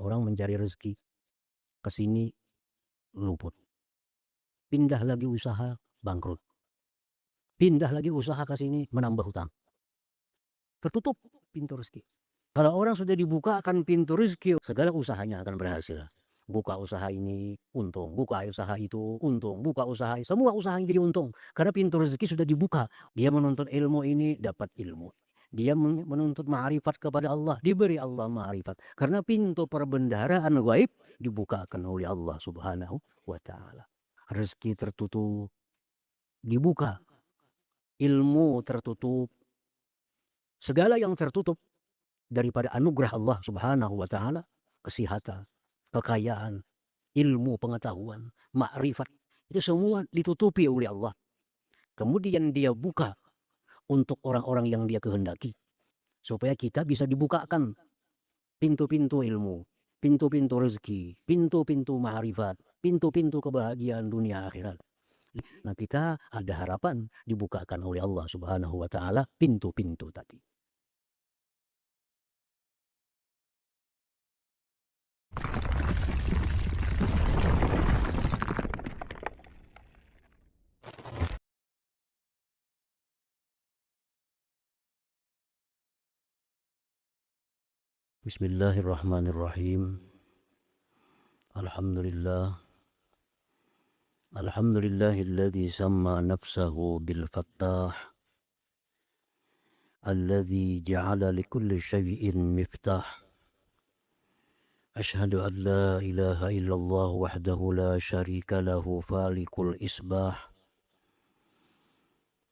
Orang mencari rezeki, ke sini luput. Pindah lagi usaha, bangkrut. Pindah lagi usaha ke sini, menambah hutang. Tertutup pintu rezeki. Kalau orang sudah dibukakan pintu rezeki, segala usahanya akan berhasil. Buka usaha ini untung, buka usaha itu untung, buka usaha semua usahanya jadi untung. Karena pintu rezeki sudah dibuka. Dia menuntut ilmu ini dapat ilmu. Dia menuntut ma'rifat kepada Allah, diberi Allah ma'rifat. Karena pintu perbendaharaan gaib dibukakan oleh Allah Subhanahu wa taala. Rezeki tertutup dibuka. Ilmu tertutup. Segala yang tertutup daripada anugerah Allah Subhanahu wa taala, kesehatan, kekayaan, ilmu, pengetahuan, makrifat, itu semua ditutupi oleh Allah. Kemudian dia buka untuk orang-orang yang dia kehendaki, supaya kita bisa dibukakan pintu-pintu ilmu, pintu-pintu rezeki, pintu-pintu makrifat, pintu-pintu kebahagiaan dunia akhirat. Nah, kita ada harapan dibukakan oleh Allah Subhanahu wa taala pintu-pintu tadi. Bismillahirrahmanirrahim. Alhamdulillah. Alhamdulillahilladzi samma nafsahu bil fattah. Alladzi ja'ala likulli syai'in miftah. Ashhadu an la ilaha illallah wahdahu la syarika lahu falikul isbah.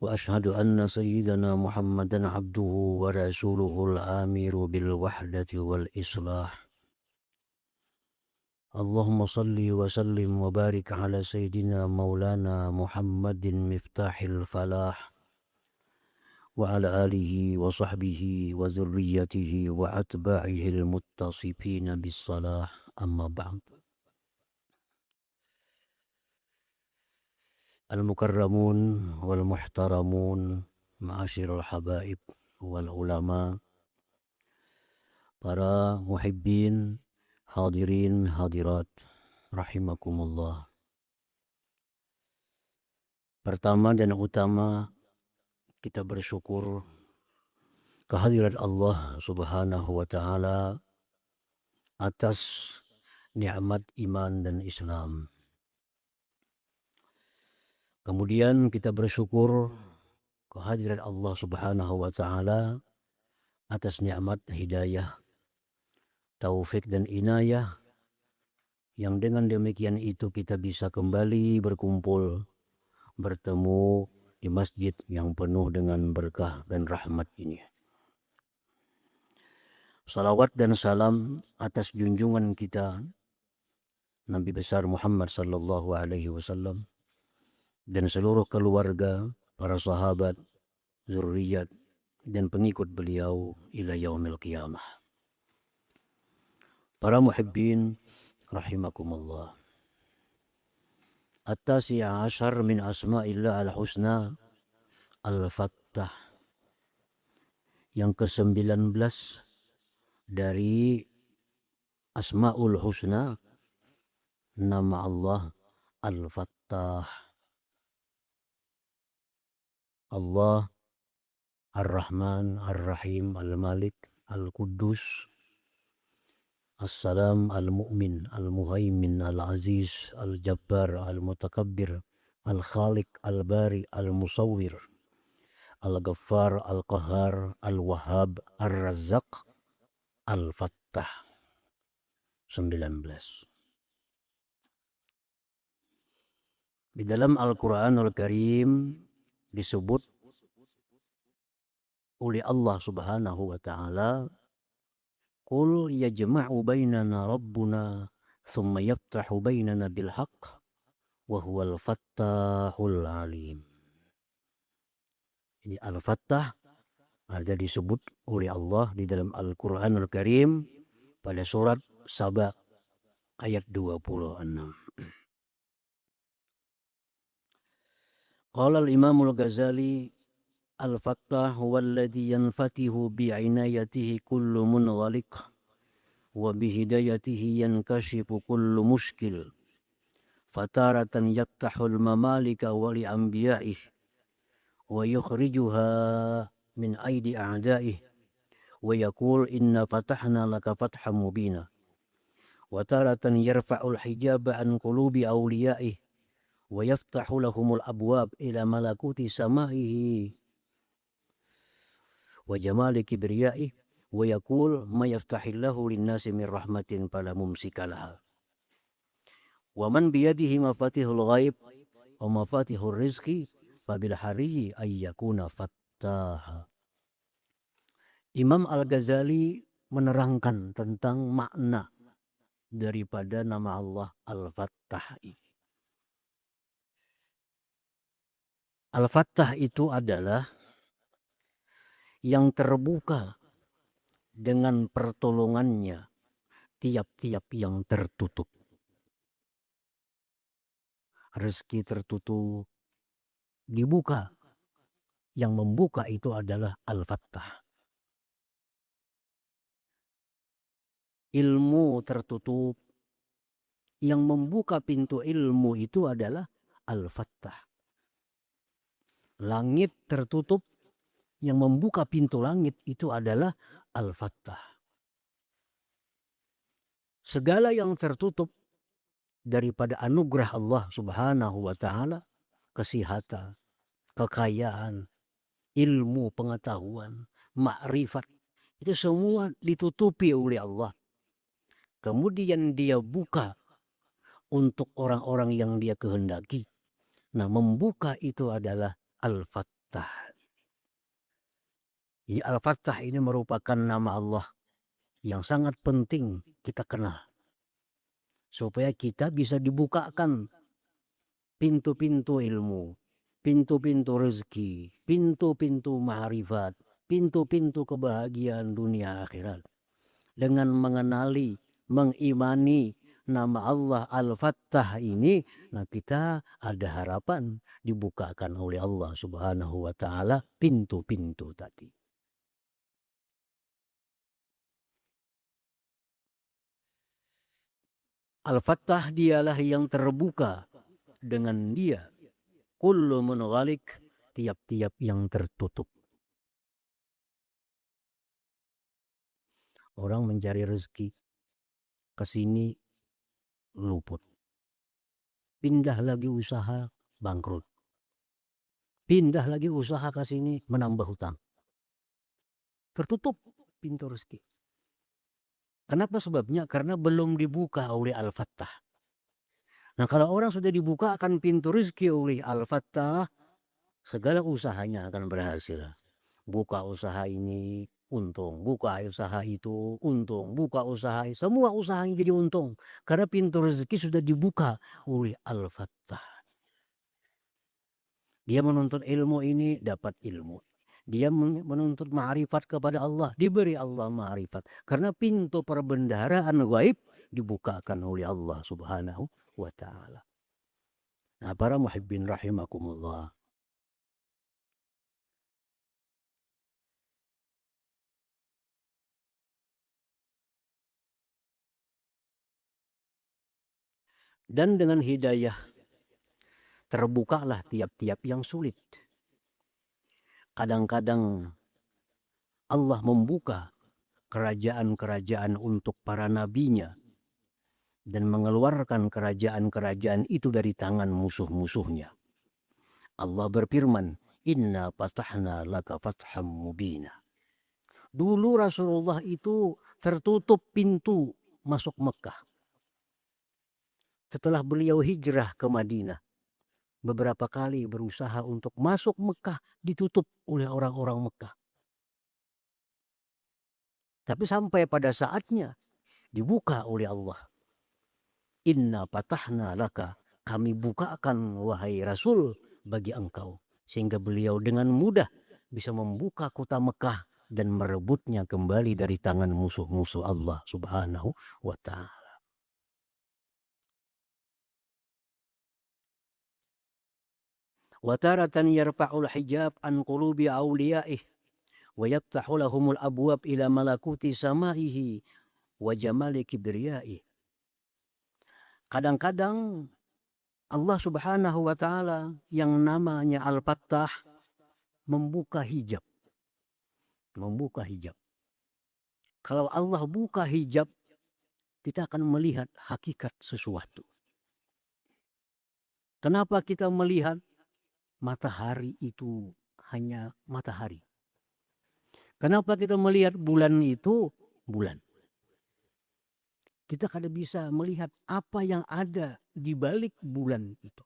Wa ashhadu anna sayyidana Muhammadan abduhu wa rasuluhul amiru bil wahdati wal islah. Allahumma salli wa sallim wa barik ala sayyidina maulana Muhammadin miftahil falah wa ala alihi wa sahbihi wa zurriyatihi wa atba'ihil muttasifina bis salah, amma ba'd. Al-mukarramun wal muhtaramun, ma'asyirul habaib wal ulama, para muhibbin, hadirin, hadirat, rahimakumullah. Pertama dan utama, kita bersyukur kehadirat Allah Subhanahu wa taala atas nikmat iman dan Islam. Kemudian kita bersyukur kehadirat Allah Subhanahu wa taala atas nikmat hidayah, taufik dan inayah, yang dengan demikian itu kita bisa kembali berkumpul, bertemu di masjid yang penuh dengan berkah dan rahmat ini. Salawat dan salam atas junjungan kita Nabi besar Muhammad sallallahu alaihi wasallam dan seluruh keluarga, para sahabat, zurriyat dan pengikut beliau ila yaumil qiyamah. Para muhibbin rahimakumullah. At-tasi'a asyar min asma'illah al-husna al-fattah. Yang ke-19 dari Asma'ul Husna, nama Allah Al-Fattah. Allah Ar-Rahman, Ar-Rahim, Al-Malik, Al-Quddus, As-Salam, Al-Mu'min, Al-Muhaimin, Al-Aziz, Al-Jabbar, Al-Mutakabbir, Al-Khaliq, Al-Bari, Al-Musawwir, Al-Ghaffar, Al-Qahhar, Al-Wahhab, Ar-Razzaq, Al-Fattah. 19. Di dalam Al-Quranul Karim disebut oleh Allah Subhanahu wa taala, qul yajma'u bainana rabbuna thumma yaftahu bainana bil haqq wa huwal fattahul alim. Ini Al-Fattah ada disebut oleh Allah di dalam Al-Quranul Karim pada surat Saba ayat 26. Qala al-Imamul Ghazali, al-fattah huwa alladhi yanfatihu bi'inayatihi kullu munghaliq wa bihidayatihi yankashifu kullu mushkil fataratan yaftahul mamalika wa li anbiya'ih wa yukhrijuha min aidi a'da'ih wa yaqul inna fatahna laka fatham mubina wa taratan yarfa'ul hijaba an qulubi awliya'ih wa yaftahu lahumul abwab ila malakuti sama'ihi wa jamali kibriya'ih wa yaqul ma yaftahillahu linnasi min rahmatin fala mumsika laha wa man biyadihi mafatihul ghaib wa mafatihur rizqi fabil hariyi ayyakuna fattaha. Imam Al-Ghazali menerangkan tentang makna daripada nama Allah Al-Fattah ini. Al-Fattah itu adalah yang terbuka dengan pertolongannya tiap-tiap yang tertutup. Rezeki tertutup, dibuka. Yang membuka itu adalah Al-Fattah. Ilmu tertutup, yang membuka pintu ilmu itu adalah Al-Fattah. Langit tertutup, yang membuka pintu langit itu adalah Al-Fattah. Segala yang tertutup daripada anugerah Allah Subhanahu wa ta'ala, kesehatan, kekayaan, ilmu, pengetahuan, makrifat, itu semua ditutupi oleh Allah. Kemudian dia buka untuk orang-orang yang dia kehendaki. Nah, membuka itu adalah Al-Fattah. Ya, Al-Fattah ini merupakan nama Allah yang sangat penting kita kenal. Supaya kita bisa dibukakan pintu-pintu ilmu, pintu-pintu rezeki, pintu-pintu ma'rifat, pintu-pintu kebahagiaan dunia akhirat. Dengan mengenali, mengimani nama Allah Al-Fattah ini, nah kita ada harapan dibukakan oleh Allah Subhanahu wa ta'ala pintu-pintu tadi. Al-Fattah dialah yang terbuka dengan dia kullu munghalik, tiap-tiap yang tertutup. Orang mencari rezeki kesini luput. Pindah lagi usaha bangkrut. Pindah lagi usaha ke sini menambah hutang. Tertutup pintu rezeki. Kenapa sebabnya? Karena belum dibuka oleh Al-Fattah. Nah, kalau orang sudah dibuka akan pintu rezeki oleh Al-Fattah, segala usahanya akan berhasil. Buka usaha ini untung, buka usaha itu untung, buka usaha ini, semua usahanya jadi untung. Karena pintu rezeki sudah dibuka oleh Al-Fattah. Dia menuntut ilmu ini, dapat ilmu. Dia menuntut ma'rifat kepada Allah, diberi Allah ma'rifat. Karena pintu perbendaharaan gaib dibukakan oleh Allah Subhanahu wa ta'ala. Nah, para muhibbin rahimakumullah. Dan dengan hidayah terbukalah tiap-tiap yang sulit. Kadang-kadang Allah membuka kerajaan-kerajaan untuk para nabinya dan mengeluarkan kerajaan-kerajaan itu dari tangan musuh-musuhnya. Allah berfirman, "Inna fatahna laka fatham mubina." Dulu Rasulullah itu tertutup pintu masuk Mekah. Setelah beliau hijrah ke Madinah, beberapa kali berusaha untuk masuk Mekah, ditutup oleh orang-orang Mekah. Tapi sampai pada saatnya dibuka oleh Allah. Inna fatahna laka, kami bukakan wahai Rasul bagi engkau. Sehingga beliau dengan mudah bisa membuka kota Mekah dan merebutnya kembali dari tangan musuh-musuh Allah Subhanahu wa ta'ala. Wa taratan yarfa'ul hijab an qulubi awliyaih wa yaftahu lahumul abwab ila malakuti samaihi wa jamali kibriyai. Kadang-kadang Allah Subhanahu wa Ta'ala yang namanya Al-Fattah membuka hijab. Membuka hijab. Kalau Allah buka hijab, kita akan melihat hakikat sesuatu. Kenapa kita melihat matahari itu hanya matahari? Kenapa kita melihat bulan itu bulan? Kita kada bisa melihat apa yang ada di balik bulan itu.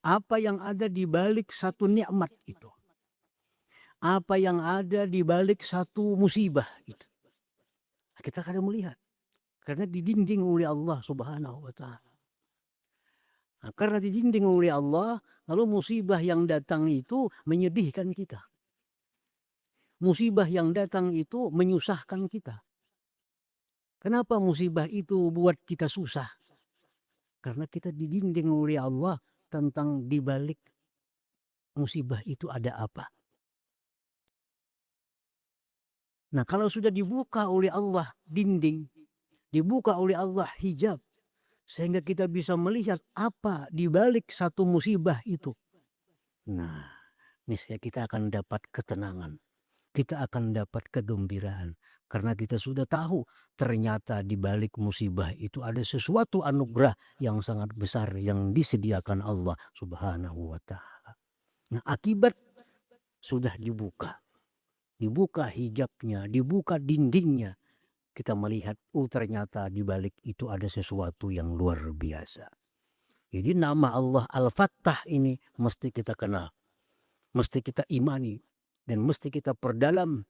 Apa yang ada di balik satu nikmat itu. Apa yang ada di balik satu musibah itu. Kita kada melihat. Karena didinding oleh Allah Subhanahu wa Ta'ala. Nah, karena didinding oleh Allah, lalu musibah yang datang itu menyedihkan kita. Musibah yang datang itu menyusahkan kita. Kenapa musibah itu buat kita susah? Karena kita didinding oleh Allah tentang dibalik musibah itu ada apa. Nah, kalau sudah dibuka oleh Allah dinding, dibuka oleh Allah hijab, sehingga kita bisa melihat apa di balik satu musibah itu. Nah, niscaya kita akan dapat ketenangan. Kita akan dapat kegembiraan. Karena kita sudah tahu ternyata di balik musibah itu ada sesuatu anugerah yang sangat besar yang disediakan Allah Subhanahu wa Ta'ala. Nah, akibat sudah dibuka. Dibuka hijabnya, dibuka dindingnya. Kita melihat, ternyata di balik itu ada sesuatu yang luar biasa. Jadi nama Allah Al-Fattah ini mesti kita kenal. Mesti kita imani. Dan mesti kita perdalam.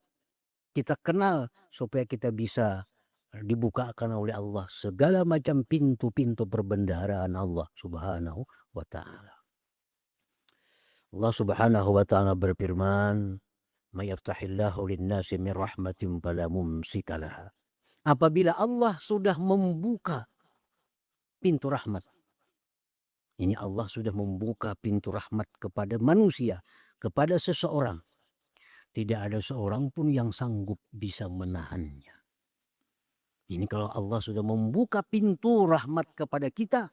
Kita kenal supaya kita bisa dibukakan oleh Allah segala macam pintu-pintu perbendaharaan Allah Subhanahu wa Ta'ala. Allah Subhanahu wa Ta'ala berfirman, "May yaftahillahu lin-nasi min rahmatin fala mumsika laha." Apabila Allah sudah membuka pintu rahmat. Ini Allah sudah membuka pintu rahmat kepada manusia, kepada seseorang. Tidak ada seorang pun yang sanggup bisa menahannya. Ini kalau Allah sudah membuka pintu rahmat kepada kita,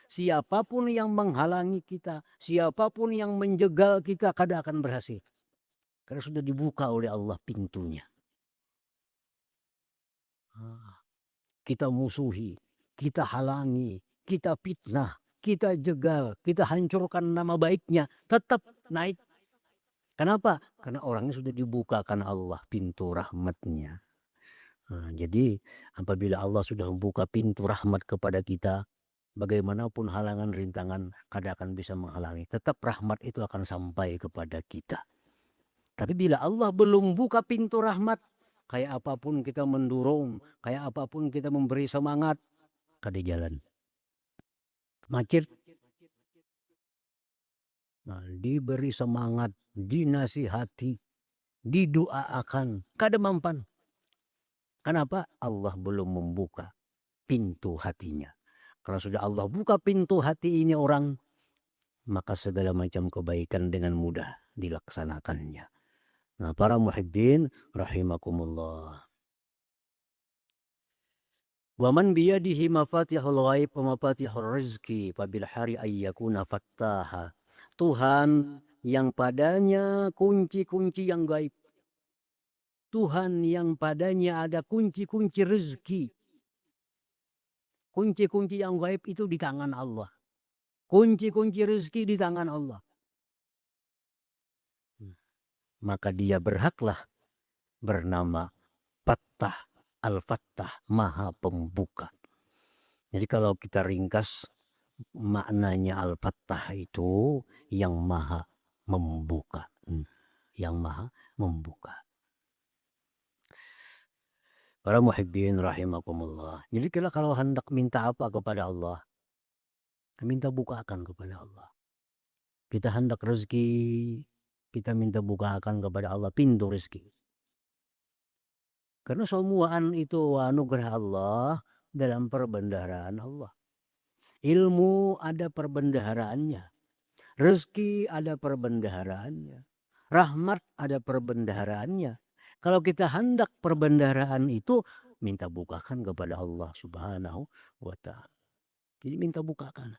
siapapun yang menghalangi kita, siapapun yang menjegal kita, kada akan berhasil. Karena sudah dibuka oleh Allah pintunya. Kita musuhi, kita halangi, kita fitnah, kita jegal, kita hancurkan nama baiknya, tetap naik. Kenapa? Karena orangnya sudah dibukakan Allah pintu rahmatnya. Nah, jadi apabila Allah sudah membuka pintu rahmat kepada kita, bagaimanapun halangan rintangan kada akan bisa menghalangi. Tetap rahmat itu akan sampai kepada kita. Tapi bila Allah belum buka pintu rahmat, kayak apapun kita mendorong, kayak apapun kita memberi semangat, kada jalan. Macet. Nah, diberi semangat, dinasihati, didoakan, kada mampan. Kenapa? Allah belum membuka pintu hatinya. Kalau sudah Allah buka pintu hati ini orang, maka segala macam kebaikan dengan mudah dilaksanakannya. Nah, para muhibbin rahimakumullah. Wa man biyadihi mafatihul ghaib wa mafatihur rizki fabil hari ayyakuna fattaha. Tuhan yang padanya kunci-kunci yang gaib. Tuhan yang padanya ada kunci-kunci rezeki. Kunci-kunci yang gaib itu di tangan Allah. Kunci-kunci rezeki di tangan Allah. Maka dia berhaklah bernama Fattah, Al-Fattah, Maha Pembuka. Jadi kalau kita ringkas maknanya Al-Fattah itu yang Maha Membuka. Yang Maha Membuka. Para muhibbin rahimakumullah. Jadi kita kalau hendak minta apa kepada Allah, minta bukakan kepada Allah. Kita hendak rezeki, kita minta bukakan kepada Allah pintu rezeki. Karena semuaan itu anugerah Allah dalam perbendaharaan Allah. Ilmu ada perbendaharaannya. Rezeki ada perbendaharaannya. Rahmat ada perbendaharaannya. Kalau kita hendak perbendaharaan itu, minta bukakan kepada Allah Subhanahu wa Ta'ala. Jadi minta bukakan.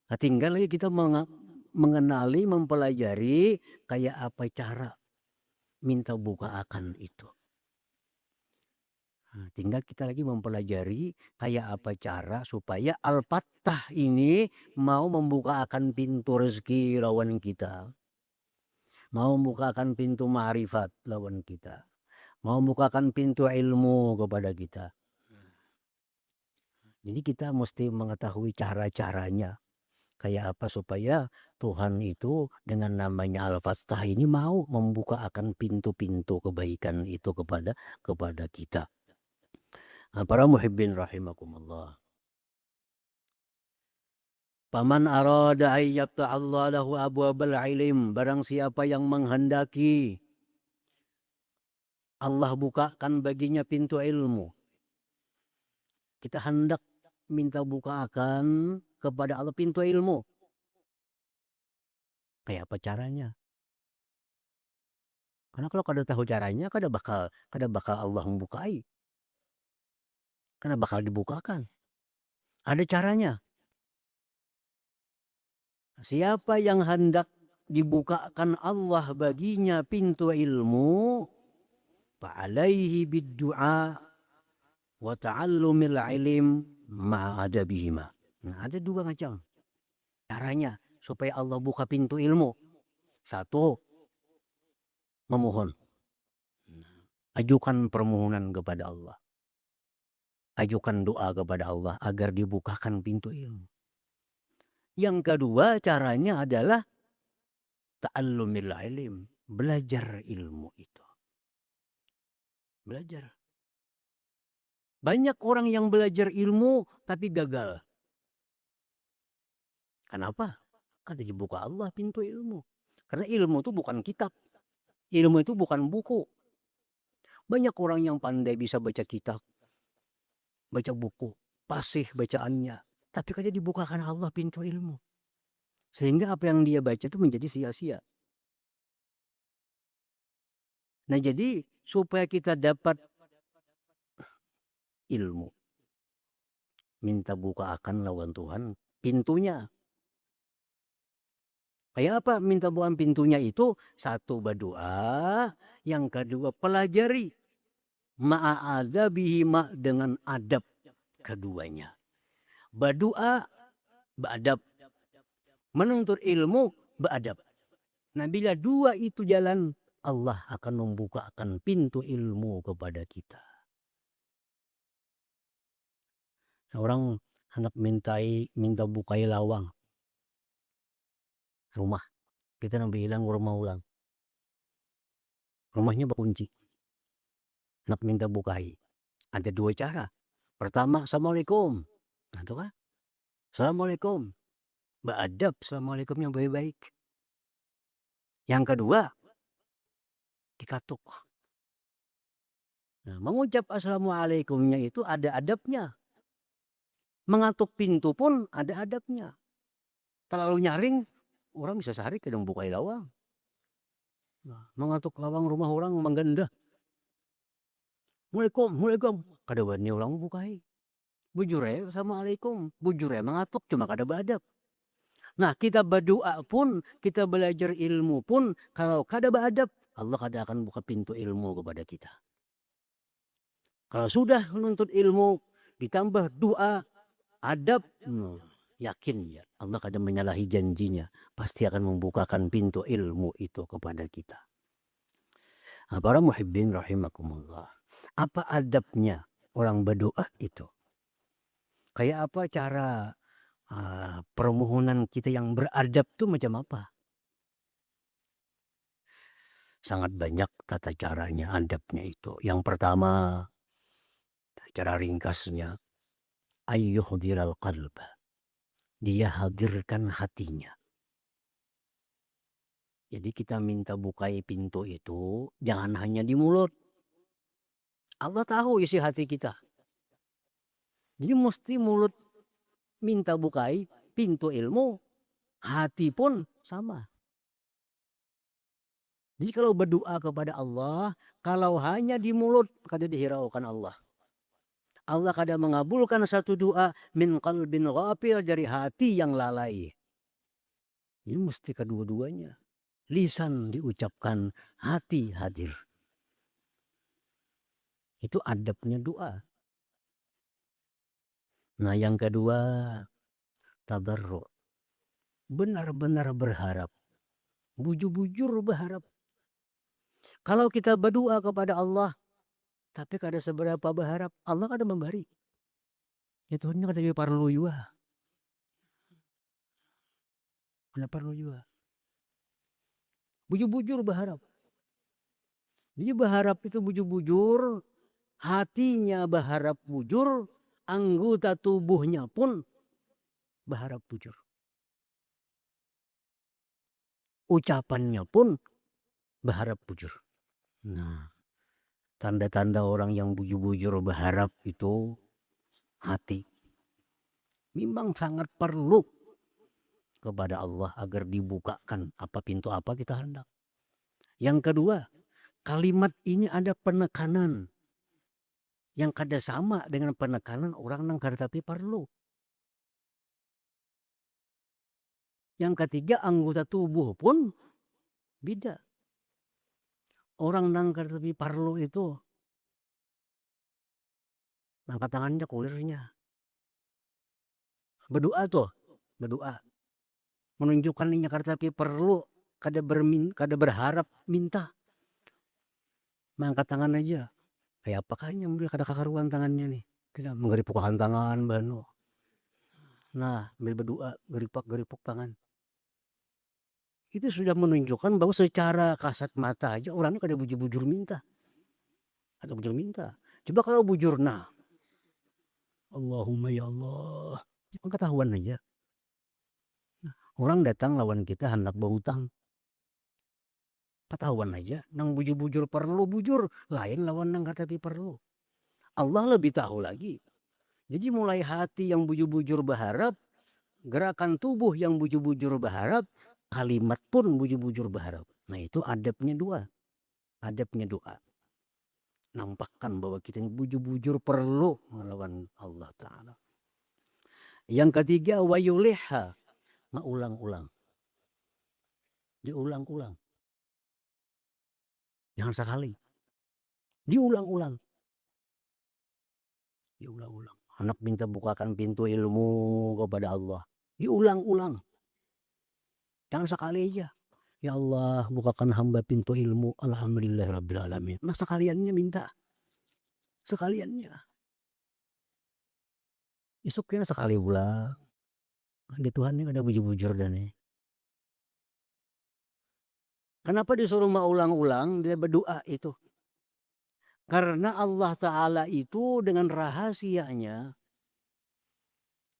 Nah, tinggal lagi kita mengenali, mempelajari kayak apa cara minta bukakan itu. Nah, tinggal kita lagi mempelajari kayak apa cara supaya Al-Fattah ini mau membukakan pintu rezeki lawan kita. Mau membukakan pintu ma'rifat lawan kita. Mau membukakan pintu ilmu kepada kita. Jadi kita mesti mengetahui cara-caranya. Kayak apa supaya Tuhan itu dengan namanya Al-Fattah ini mau membuka akan pintu-pintu kebaikan itu kepada kita. Nah, para muhibbin rahimakumullah. Paman arada ayyabta Allah lahu abwabal ilim. Barang siapa yang menghendaki Allah bukakan baginya pintu ilmu. Kita hendak minta bukakan kepada Allah pintu ilmu. Kayak apa caranya? Karena kalau kada tahu caranya, kada bakal Allah membukai. Karena bakal dibukakan. Ada caranya. Siapa yang hendak dibukakan Allah baginya pintu ilmu, fa'alaihi bid-du'a wa ta'allumil ilim ma'adabihima. Nah, ada dua macam caranya supaya Allah buka pintu ilmu. Satu, memohon. Ajukan permohonan kepada Allah. Ajukan doa kepada Allah agar dibukakan pintu ilmu. Yang kedua caranya adalah ta'allumil ilim. Belajar ilmu itu. Belajar. Banyak orang yang belajar ilmu tapi gagal. Kenapa? Karena dibuka Allah pintu ilmu. Karena ilmu itu bukan kitab. Ilmu itu bukan buku. Banyak orang yang pandai bisa baca kitab. Baca buku, fasih bacaannya, tapi kada dibukakan Allah pintu ilmu, sehingga apa yang dia baca itu menjadi sia-sia. Nah, jadi supaya kita dapat ilmu, minta bukakan lawan Tuhan pintunya. Kayak apa minta bukaan pintunya itu? Satu, berdoa. Yang kedua, pelajari. Ma'adzabihi dengan adab keduanya. Berdoa, beradab. Menuntut ilmu, beradab. Nah, bila dua itu jalan, Allah akan membukakan pintu ilmu kepada kita. Nah, orang hendak minta bukai lawang rumah. Kita nak bilang rumah ulang. Rumahnya berkunci. Nak minta bukai. Ada dua cara. Pertama, Assalamualaikum. Nah, itu kan? Assalamualaikum. Beradab, Assalamualaikum yang baik-baik. Yang kedua, dikatuk. Nah, mengucap Assalamualaikumnya itu ada adabnya. Mengatuk pintu pun ada adabnya. Terlalu nyaring, orang bisa sehari kadang bukai lawang. Nah, mengatuk lawang rumah orang menggendah. Assalamualaikum. Kada wani orang bukai. Bujure Assalamualaikum. Bujure mengatuk cuma kada beradab. Nah, kita berdoa pun, kita belajar ilmu pun, kalau kada beradab, Allah kada akan buka pintu ilmu kepada kita. Kalau sudah menuntut ilmu, ditambah doa, adab, yakin ya Allah kada menyalahi janjinya. Pasti akan membukakan pintu ilmu itu kepada kita. Nah, para muhibbin rahimakumullah. Apa adabnya orang berdoa itu? Kayak apa cara permohonan kita yang beradab itu macam apa? Sangat banyak tata caranya, adabnya itu. Yang pertama, cara ringkasnya, ayyuhdiral qalba. Dia hadirkan hatinya. Jadi kita minta bukai pintu itu jangan hanya di mulut. Allah tahu isi hati kita. Jadi mesti mulut minta bukai pintu ilmu, hati pun sama. Jadi kalau berdoa kepada Allah, kalau hanya di mulut kada dihiraukan Allah. Allah kadang mengabulkan satu doa min qalbin ghafil, dari hati yang lalai. Ini mesti kedua-duanya. Lisan diucapkan, hati hadir. Itu adabnya doa. Nah yang kedua, tadarru. Benar-benar berharap. Bujur-bujur berharap. Kalau kita berdoa kepada Allah, tapi kada seberapa berharap, Allah kada memberi. Itu hanya kada perlu juga. Kada perlu juga. Bujur-bujur berharap. Jadi berharap itu bujur-bujur, hatinya berharap bujur, anggota tubuhnya pun berharap bujur. Ucapannya pun berharap bujur. Nah, tanda-tanda orang yang bujur-bujur berharap itu hati. Memang sangat perlu kepada Allah agar dibukakan apa pintu apa kita hendak. Yang kedua, kalimat ini ada penekanan yang kada sama dengan penekanan orang nang kada tapi perlu. Yang ketiga, anggota tubuh pun beda. Orang nang kada tapi perlu itu angkat tangannya kulirnya. Berdoa tuh, berdoa. Menunjukkan ini kada tapi perlu, kada berharap minta. Mangkat tangan aja. Kayak apa kayaknya udah kada kakaruan tangannya nih. Kita menggeripukan tangan bano. Nah, ambil berdoa, geripuk tangan. Itu sudah menunjukkan bahwa secara kasat mata aja orangnya kada bujur-bujur minta. Ada bujur minta. Coba kalau bujur, nah, Allahumma ya Allah, ketahuan aja. Orang datang lawan kita hendak berhutang, ketahuan aja. Nang bujur-bujur perlu bujur, lain lawan nang kata tapi perlu. Allah lebih tahu lagi. Jadi mulai hati yang bujur-bujur berharap, gerakan tubuh yang bujur-bujur berharap, kalimat pun bujur-bujur berharap. Nah itu adabnya dua. Adabnya doa. Nampakkan bahwa kita bujur-bujur perlu melawan Allah Ta'ala. Yang ketiga, wayuliha, mengulang-ulang. Diulang-ulang. Jangan sekali. Diulang-ulang. Diulang-ulang. Anak minta bukakan pintu ilmu kepada Allah. Diulang-ulang. Jangan sekali aja. Ya Allah, bukakan hamba pintu ilmu. Alhamdulillahirrabbilalamin. Nah sekaliannya minta. Sekaliannya. Isuknya sekali ulang. Di Tuhan ini ada bujur-bujur dan nih. Kenapa disuruh mengulang-ulang dia berdoa itu? Karena Allah Ta'ala itu dengan rahasianya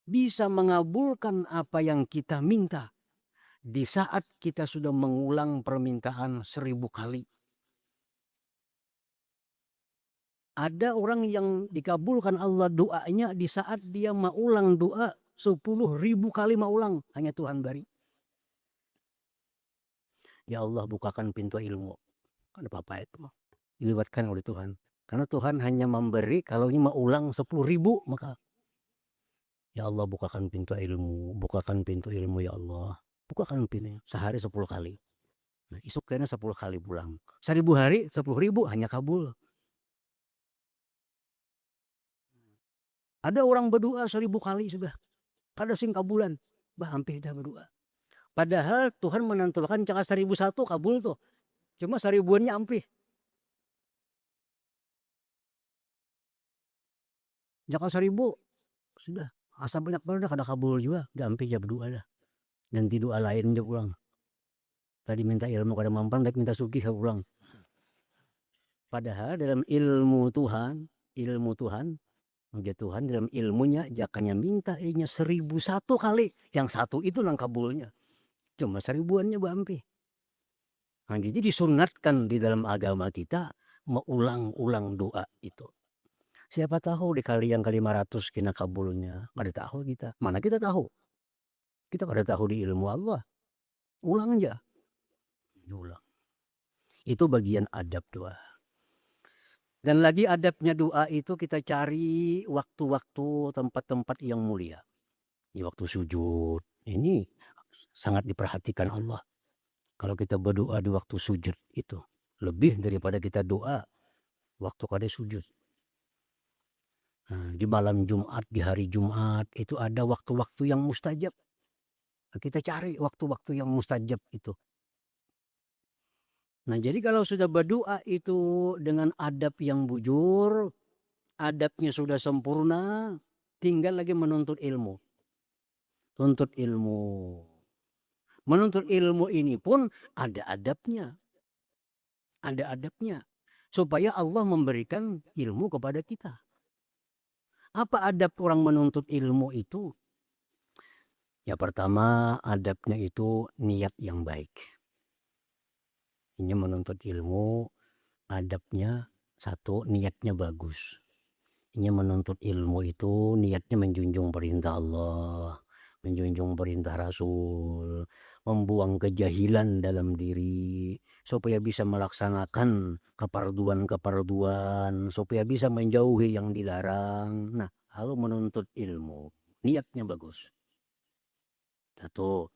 bisa mengabulkan apa yang kita minta di saat kita sudah mengulang permintaan 1000 kali. Ada orang yang dikabulkan Allah doanya di saat dia mengulang doa 10.000 kali mengulang, hanya Tuhan beri. Ya Allah, bukakan pintu ilmu. Kan apa-apa itu mah. Dilibatkan oleh Tuhan. Karena Tuhan hanya memberi kalau ini mengulang 10.000, maka ya Allah, bukakan pintu ilmu ya Allah. Bukakan pintu sehari 10 kali. Nah, isuk kayaknya 10 kali pulang. 1000 hari 10.000 hanya kabul. Ada orang berdoa 1000 kali sudah. Kada sing kabulan. Bah hampir dah berdoa. Padahal Tuhan menentukan cara 1001 kabul tuh. Cuma 1000-annya ampih. Jangan 1000 sudah. Asal banyak banget kada kabul juga. Udah ampih aja berdoa dah. Ganti doa lain aja pulang. Tadi minta ilmu kada mampan, tapi minta sugih pulang. Padahal dalam ilmu Tuhan dia Tuhan dalam ilmunya jakanya minta 1001 kali. Yang satu itu nang kabulnya. Cuma 1000-annya bampi. Nah, jadi disunatkan di dalam agama kita mengulang-ulang doa itu. Siapa tahu di kali yang ke-500 kena kabulnya. Kada tahu kita. Mana kita tahu? Kita kada tahu di ilmu Allah. Ulang aja. Ulang. Itu bagian adab doa. Dan lagi adabnya doa itu kita cari waktu-waktu, tempat-tempat yang mulia. Di waktu sujud, ini sangat diperhatikan Allah. Kalau kita berdoa di waktu sujud itu, lebih daripada kita doa waktu kada sujud. Di malam Jumat, di hari Jumat, itu ada waktu-waktu yang mustajab. Kita cari waktu-waktu yang mustajab itu. Nah, jadi kalau sudah berdoa itu dengan adab yang bujur, adabnya sudah sempurna, tinggal lagi menuntut ilmu. Tuntut ilmu. Menuntut ilmu ini pun ada adabnya. Ada adabnya. Supaya Allah memberikan ilmu kepada kita. Apa adab orang menuntut ilmu itu? Ya pertama adabnya itu niat yang baik. Ini menuntut ilmu, adabnya satu, niatnya bagus. Ini menuntut ilmu itu niatnya menjunjung perintah Allah, menjunjung perintah Rasul, membuang kejahilan dalam diri, supaya bisa melaksanakan keparduan-keparduan, supaya bisa menjauhi yang dilarang. Nah, kalau menuntut ilmu, niatnya bagus. Satu.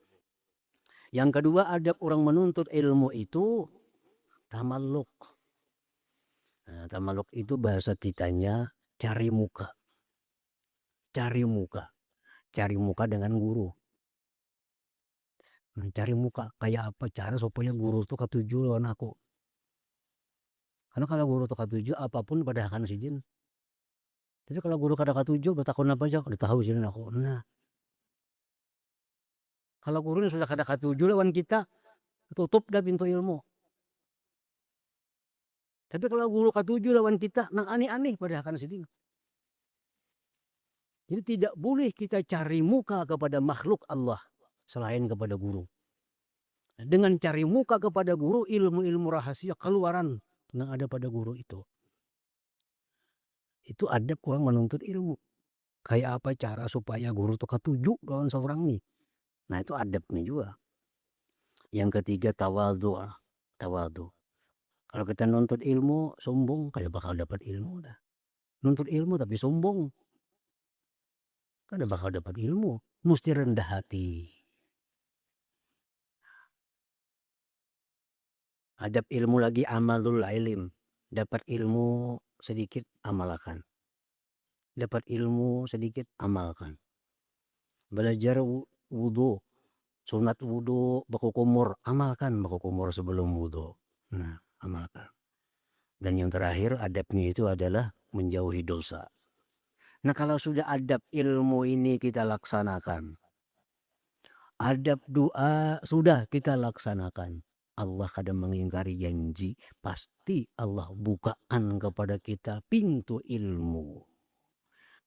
Yang kedua, adab orang menuntut ilmu itu tamalluk. Nah, tamalluk itu bahasa kitanya cari muka. Cari muka. Cari muka dengan guru. Nah, cari muka kayak apa cara supaya guru itu ketuju lawan aku. Karena kalau guru itu ketuju apapun pada akan sijin. Jadi kalau guru kada ketuju bertakun apa aja udah tahu sih aku. Nah, kalau gurunya sudah kada ketuju lawan kita, tutup dah pintu ilmu. Tapi kalau guru ketuju lawan kita, nang aneh-aneh pada akan sijin. Jadi tidak boleh kita cari muka kepada makhluk Allah selain kepada guru. Dengan cari muka kepada guru, ilmu-ilmu rahasia keluaran yang ada pada guru itu. Itu adab orang menuntut ilmu. Kayak apa cara supaya guru itu ketuju lawan seorang nih. Nah, itu adabnya juga. Yang ketiga tawadhu. Tawadhu. Kalau kita nuntut ilmu sombong, kada bakal dapat ilmu dah. Nuntut ilmu tapi sombong, kada bakal dapat ilmu. Mesti rendah hati. Adab ilmu lagi amalul ilm. Dapat ilmu sedikit amalkan. Dapat ilmu sedikit amalkan. Belajar wudu, sunat wudu, bakukumur, amalkan bakukumur sebelum wudu. Nah, amalkan. Dan yang terakhir adabnya itu adalah menjauhi dosa. Nah, kalau sudah adab ilmu ini kita laksanakan, adab doa sudah kita laksanakan, Allah kadang mengingkari janji, pasti Allah bukaan kepada kita pintu ilmu.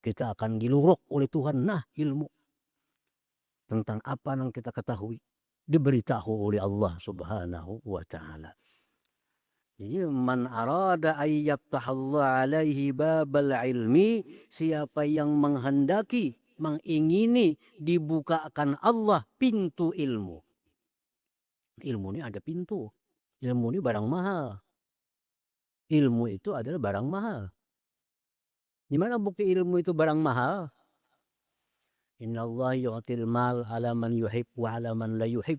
Kita akan diluruk oleh Tuhan. Nah, ilmu tentang apa yang kita ketahui diberitahu oleh Allah Subhanahu wa taala. Jadi man arada ayyaftahallahu alaihi babal ilmi, siapa yang menghendaki, mengingini dibukakan Allah pintu ilmu. Ilmu ini ada pintu. Ilmu ini barang mahal. Ilmu itu adalah barang mahal. Di mana bukti ilmu itu barang mahal? Innallaha yu'til mal ala man yuhib wa ala man la yuhib.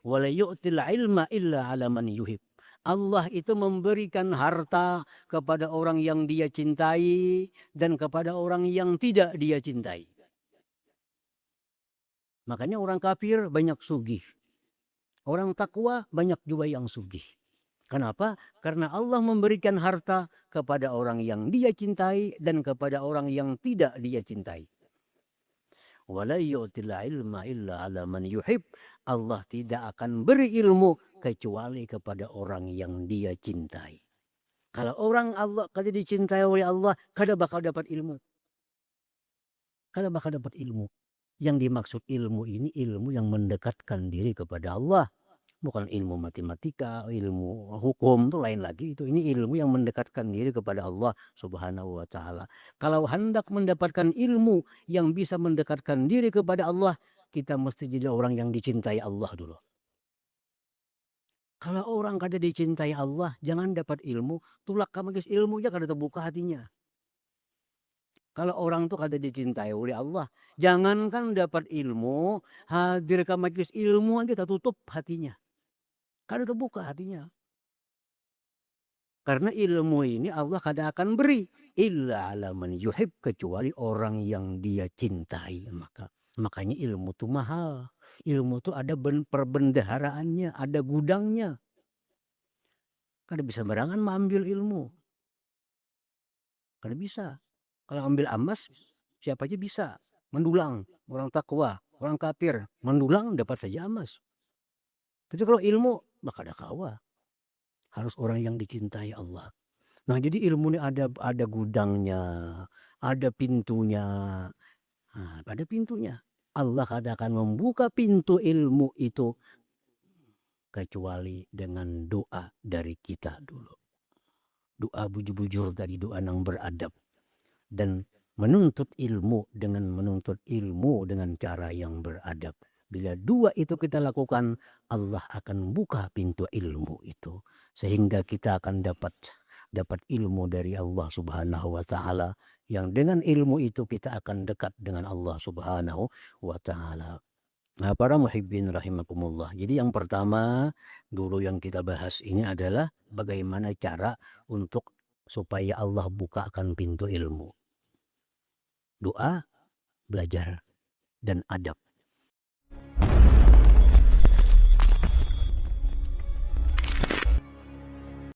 Wa la yu'til ilma illa ala man yuhib. Allah itu memberikan harta kepada orang yang dia cintai dan kepada orang yang tidak dia cintai. Makanya orang kafir banyak sugih. Orang takwa banyak juga yang sugih. Kenapa? Karena Allah memberikan harta kepada orang yang dia cintai dan kepada orang yang tidak dia cintai. Wala yu'til ilma illa ala man yuhib. Allah tidak akan beri ilmu kecuali kepada orang yang dia cintai. Kalau orang Allah kada dicintai oleh Allah, kada bakal dapat ilmu. Kada bakal dapat ilmu. Yang dimaksud ilmu ini ilmu yang mendekatkan diri kepada Allah. Bukan ilmu matematika, ilmu hukum itu lain lagi itu. Ini ilmu yang mendekatkan diri kepada Allah Subhanahu wa taala. Kalau hendak mendapatkan ilmu yang bisa mendekatkan diri kepada Allah, kita mesti jadi orang yang dicintai Allah dulu. Kalau orang kada dicintai Allah, jangan dapat ilmu, tulak ka magis ilmu aja kada terbuka hatinya. Kalau orang tuh kada dicintai oleh Allah, jangankan dapat ilmu, hadir ka majelis ilmu aja tertutup hatinya. Kada terbuka hatinya. Karena ilmu ini Allah kada akan beri illa ala man yuhib, kecuali orang yang dia cintai. Makanya ilmu tuh mahal. Ilmu tuh ada perbendaharaannya, ada gudangnya. Kada bisa barangan mengambil ilmu. Kada bisa. Kalau ambil emas, siapa aja bisa. Mendulang, orang takwa, orang kafir, mendulang dapat saja emas. Tapi kalau ilmu, maka kada kawa. Harus orang yang dicintai Allah. Nah, jadi ilmu ini ada gudangnya, ada pintunya. Nah, ada pintunya. Allah kada akan membuka pintu ilmu itu kecuali dengan doa dari kita dulu. Doa bujur-bujur tadi, doa yang beradab. Dan menuntut ilmu dengan cara yang beradab. Bila dua itu kita lakukan, Allah akan buka pintu ilmu itu. Sehingga kita akan dapat ilmu dari Allah Subhanahu wa Ta'ala. Yang dengan ilmu itu kita akan dekat dengan Allah Subhanahu wa Ta'ala. Nah, para muhibbin rahimakumullah. Jadi yang pertama dulu yang kita bahas ini adalah bagaimana cara untuk supaya Allah bukakan pintu ilmu. Doa, belajar, dan adab.